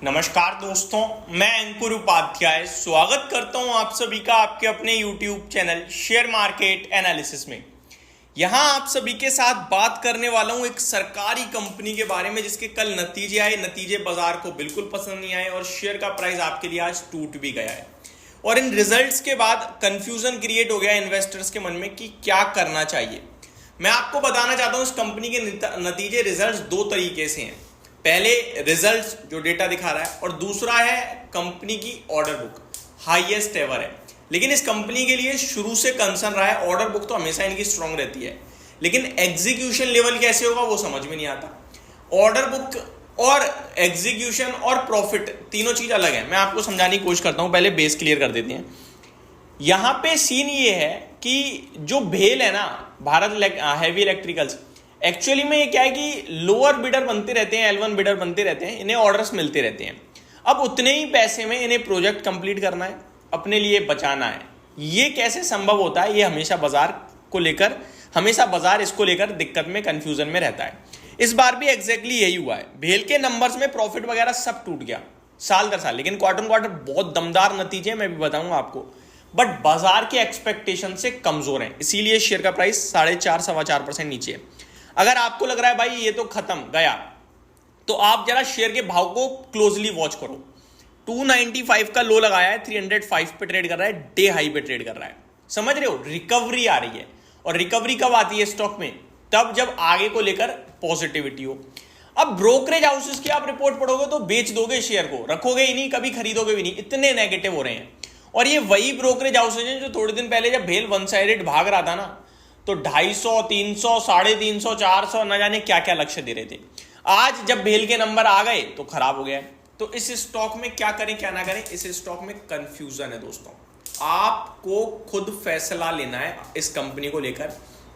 नमस्कार दोस्तों, मैं अंकुर उपाध्याय स्वागत करता हूं आप सभी का आपके अपने YouTube channel share market analysis में। यहां आप सभी के साथ बात करने वाला हूं एक सरकारी कंपनी के बारे में जिसके कल नतीजे आए। नतीजे बाजार को बिल्कुल पसंद नहीं आए और शेयर का प्राइस आपके लिए आज टूट भी गया है। और इन रिजल्ट्स के बाद कंफ्यूजन क्रिएट हो गया इन्वेस्टर्स के मन में कि क्या करना चाहिए। मैं आपको बताना चाहता हूं इस कंपनी के नतीजे रिजल्ट्स दो तरीके से हैं। पहले रिजल्ट्स जो डेटा दिखा रहा है और दूसरा है कंपनी की ऑर्डर बुक, हाईएस्ट एवर है। लेकिन इस कंपनी के लिए शुरू से कंसर्न रहा है, ऑर्डर बुक तो हमेशा इनकी स्ट्रांग रहती है, लेकिन एग्जीक्यूशन लेवल कैसे होगा वो समझ में नहीं आता। ऑर्डर बुक और एग्जीक्यूशन और प्रॉफिट तीनों चीज अलग है। मैं आपको समझाने की कोशिश करता हूं, पहले बेस क्लियर कर देते हैं। यहां पे सीन ये है कि जो भेल है ना, भारत हैवी इलेक्ट्रिकल्स, एक्चुअली में ये क्या है कि लोअर बिडर बनते रहते हैं, L1 बिडर बनते रहते हैं, इन्हें ऑर्डर्स मिलते रहते हैं। अब उतने ही पैसे में इन्हें प्रोजेक्ट कंप्लीट करना है, अपने लिए बचाना है। ये कैसे संभव होता है? ये हमेशा बाजार इसको लेकर दिक्कत में, कंफ्यूजन में रहता है। इस बार भी एग्जैक्टली यही हुआ है। भेल के नंबर्स में प्रॉफिट वगैरह सब टूट गया साल दर साल, लेकिन क्वार्टर क्वार्टर बहुत दमदार नतीजे मैं भी बताऊंगा आपको, बट बाजार के एक्सपेक्टेशन से कमजोर है, इसीलिए शेयर का प्राइस 4.5-4.25% नीचे है। अगर आपको लग रहा है भाई ये तो खत्म गया, तो आप जरा शेयर के भाव को क्लोजली वॉच करो। 295 का लो लगाया है, 305 पे ट्रेड कर रहा है, डे हाई पे ट्रेड कर रहा है। समझ रहे हो, रिकवरी आ रही है। और रिकवरी कब आती है स्टॉक में? तब जब आगे को लेकर पॉजिटिविटी हो। अब ब्रोकरेज हाउसेस की आप रिपोर्ट पढ़ोगे तो बेच दोगे शेयर को, रखोगे ही नहीं, कभी खरीदोगे भी नहीं, इतने नेगेटिव हो रहे हैं। और ये वही ब्रोकरेज हाउसेज हैं जो थोड़े दिन पहले जब भेल वन साइडेड भाग रहा था ना, तो 250, 300, 350, 400 न जाने क्या क्या लक्ष्य दे रहे थे। आज जब भेल के नंबर आ गए तो खराब हो गया है। तो इस स्टॉक में क्या करें क्या ना करें, इस स्टॉक में कंफ्यूजन है दोस्तों। आपको खुद फैसला लेना है इस कंपनी को लेकर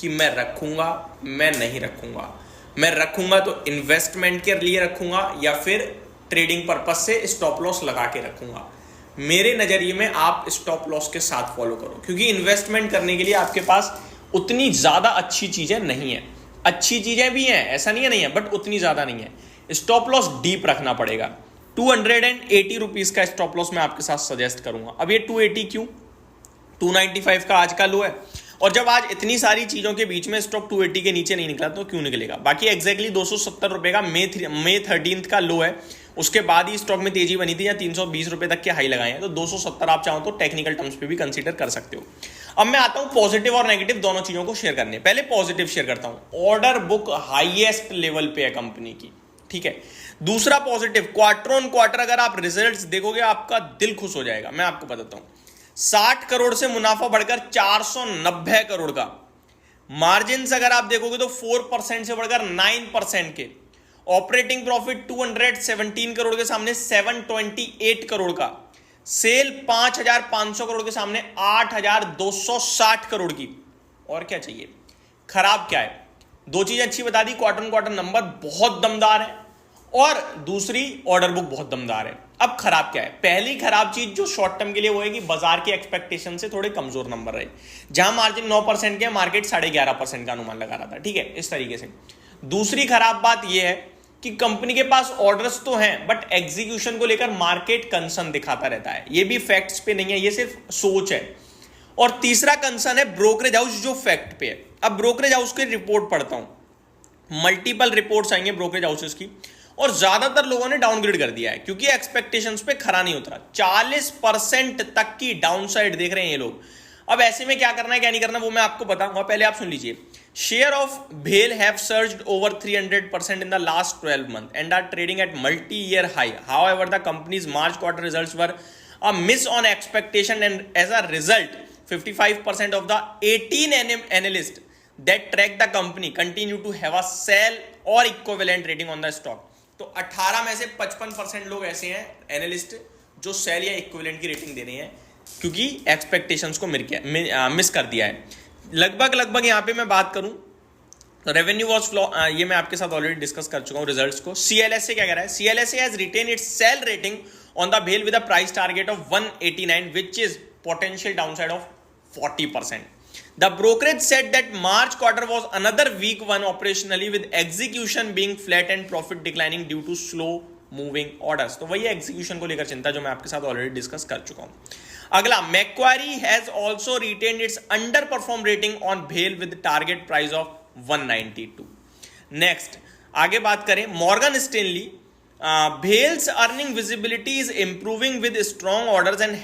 कि मैं रखूंगा, मैं नहीं रखूंगा। मैं रखूंगा तो इन्वेस्टमेंट के लिए रखूंगा या फिर ट्रेडिंग पर्पज से स्टॉप लॉस लगा के रखूंगा। मेरे नजरिए में आप स्टॉप लॉस के साथ फॉलो करो, क्योंकि इन्वेस्टमेंट करने के लिए आपके पास उतनी ज्यादा अच्छी चीजें नहीं है। अच्छी चीजें भी हैं, ऐसा नहीं है, बट उतनी ज्यादा नहीं है। स्टॉप लॉस डीप रखना पड़ेगा। 280 रुपीज का स्टॉप लॉस मैं आपके साथ सजेस्ट करूंगा। अब ये 280 क्यों? 295 का आज का लो है, और जब आज इतनी सारी चीजों के बीच में स्टॉक 280 के नीचे नहीं निकला तो क्यों निकलेगा? बाकी एग्जैक्टली 270 रुपए का मई 13 का लो है, उसके बाद ही स्टॉक में तेजी बनी थी या 320 रुपए तक के हाई लगाए हैं, तो 270 आप चाहो तो टेक्निकल टर्म्स पे भी कंसीडर कर सकते हो। अब मैं आता हूं पॉजिटिव और नेगेटिव दोनों चीजों को शेयर करने। पहले पॉजिटिव शेयर करता हूं, ऑर्डर बुक हाईएस्ट लेवल पे है कंपनी की, ठीक है। दूसरा पॉजिटिव, क्वार्टर ऑन क्वार्टर अगर आप रिजल्ट्स देखोगे आपका दिल खुश हो जाएगा। मैं आपको बताता हूं, 60 करोड़ से मुनाफा बढ़कर 490 करोड़ का। मार्जिन अगर आप देखोगे तो 4% से बढ़कर 9% के। ऑपरेटिंग प्रॉफिट 217 करोड़ के सामने 728 करोड़ का। सेल 5,500 करोड़ के सामने 8,260 करोड़ की। और क्या चाहिए? खराब क्या है? दो चीजें अच्छी बता दी, क्वार्टर क्वार्टर नंबर बहुत दमदार है और दूसरी ऑर्डर बुक बहुत दमदार है। अब खराब क्या है? पहली खराब चीज जो शॉर्ट टर्म के लिए वो है कि बाजार के एक्सपेक्टेशन से थोड़े कमजोर नंबर रहे। जहां मार्जिन 9% के, मार्केट 11.5% का अनुमान लगा रहा था, ठीक है, इस तरीके से। दूसरी खराब बात यह है कि कंपनी के पास ऑर्डर्स तो हैं, बट एग्जीक्यूशन को लेकर मार्केट कंसर्न दिखाता रहता है। ये भी फैक्ट्स पे नहीं है, ये सिर्फ सोच है। और तीसरा कंसर्न है ब्रोकरेज हाउस, जो फैक्ट पे है। अब ब्रोकरेज हाउस की रिपोर्ट पढ़ता हूं, मल्टीपल रिपोर्ट्स आएंगे ब्रोकरेज हाउसेस की, और ज्यादातर लोगों ने डाउनग्रेड कर दिया है क्योंकि एक्सपेक्टेशंस पे खरा नहीं उतरा। 40% तक की डाउनसाइड देख रहे हैं ये लोग। अब ऐसे में क्या करना है क्या नहीं करना वो मैं आपको बताऊंगा, पहले आप सुन लीजिए। Share of BHEL have surged over 300% in the last 12 months and are trading at multi-year high. However, the company's March quarter results were a miss on expectation, and as a result, 55% of the 18 analysts that track the company continue to have a sell or equivalent rating on the stock. तो 18 में से 55% लोग ऐसे हैं analyst जो cell या equivalent की rating दे रहे हैं क्योंकि एक्सपेक्टेशंस को मिस कर दिया है। लगभग यहां पे मैं बात करूं तो रेवेन्यू वॉज फ्लॉ, ये मैं आपके साथ ऑलरेडी डिस्कस कर चुका हूं रिजल्ट्स को। CLSA क्या कह रहा है? CLSA has retain its sell rating on the भेल with a price target of 189 which is potential downside of 40%। The brokerage said that March quarter was another weak one operationally, with execution being flat and profit declining due to slow moving orders. तो वही execution को लेकर चिंता जो मैं आपके साथ already discuss कर चुका हूं। अगला, Macquarie has also retained its underperform rating on भेल with target price of 192। Next आगे बात करें, Morgan Stanley, BHEL's earning visibility is improving with strong orders and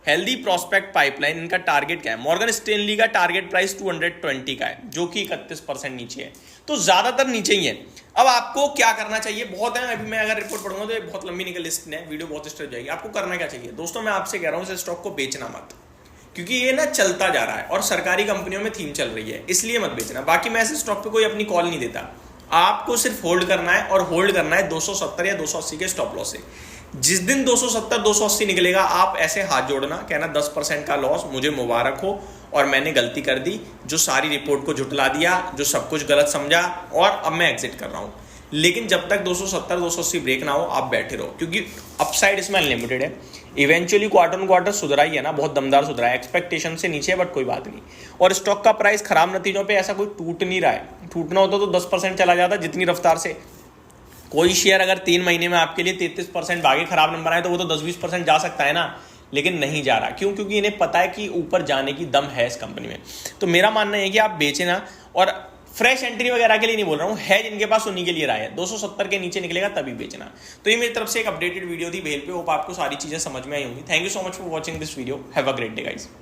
healthy prospect pipeline. इनका टारगेट क्या है? मॉर्गन स्टेनली का टारगेट प्राइस 220 का है, जो कि 31% नीचे है, तो ज्यादातर नीचे ही है। अब आपको क्या करना चाहिए? बहुत है, अभी मैं अगर रिपोर्ट पढ़ूंगा तो ये बहुत लंबी निकल लिस्ट है, वीडियो बहुत स्ट्रेच जाएगी। आपको करना क्या चाहिए दोस्तों? मैं आपसे कह रहा हूं इस स्टॉक को बेचना मत, क्योंकि ये ना चलता जा रहा है और सरकारी कंपनियों में थीम चल रही है, इसलिए मत बेचना। बाकी मैं ऐसे स्टॉक पे कोई अपनी कॉल नहीं देता, आपको सिर्फ होल्ड करना है, और होल्ड करना है 270 या 280 के स्टॉप लॉस से। जिस दिन 270 280 निकलेगा, आप ऐसे हाथ जोड़ना, कहना 10% का लॉस, मुझे मुबारक हो और मैंने गलती कर दी, जो सारी रिपोर्ट को झुटला दिया, जो सब कुछ गलत समझा, और अब मैं एग्जिट कर रहा हूं। लेकिन जब तक 270 280 ब्रेक ना हो, आप बैठे रहो, क्योंकि अपसाइड इसमें अनलिमिटेड है। इवेंचुअली क्वार्टर ऑन क्वार्टर सुधरा ही है ना, बहुत दमदार सुधरा है, एक्सपेक्टेशन से नीचे है, बट कोई बात नहीं। और स्टॉक का प्राइस खराब नतीजों पे ऐसा कोई टूट नहीं रहा है। टूटना होता तो 10% चला जाता जितनी रफ्तार से। कोई शेयर अगर 3 महीने में आपके लिए 33% भागे खराब नंबर आए, तो वो तो 10-20% जा सकता है ना, लेकिन नहीं जा रहा। क्यों? क्योंकि इन्हें पता है कि ऊपर जाने की दम है इस कंपनी में। तो मेरा मानना है कि आप बेचे ना, और फ्रेश एंट्री वगैरह के लिए नहीं बोल रहा हूं, है जिनके पास उन्हीं के लिए राय है। 270 के नीचे निकलेगा तभी बेचना। तो ये मेरी तरफ से एक अपडेटेड वीडियो थी भेल पे। होप आपको सारी चीजें समझ में आई होंगी। Thank you so much for watching this video. Have a great day guys.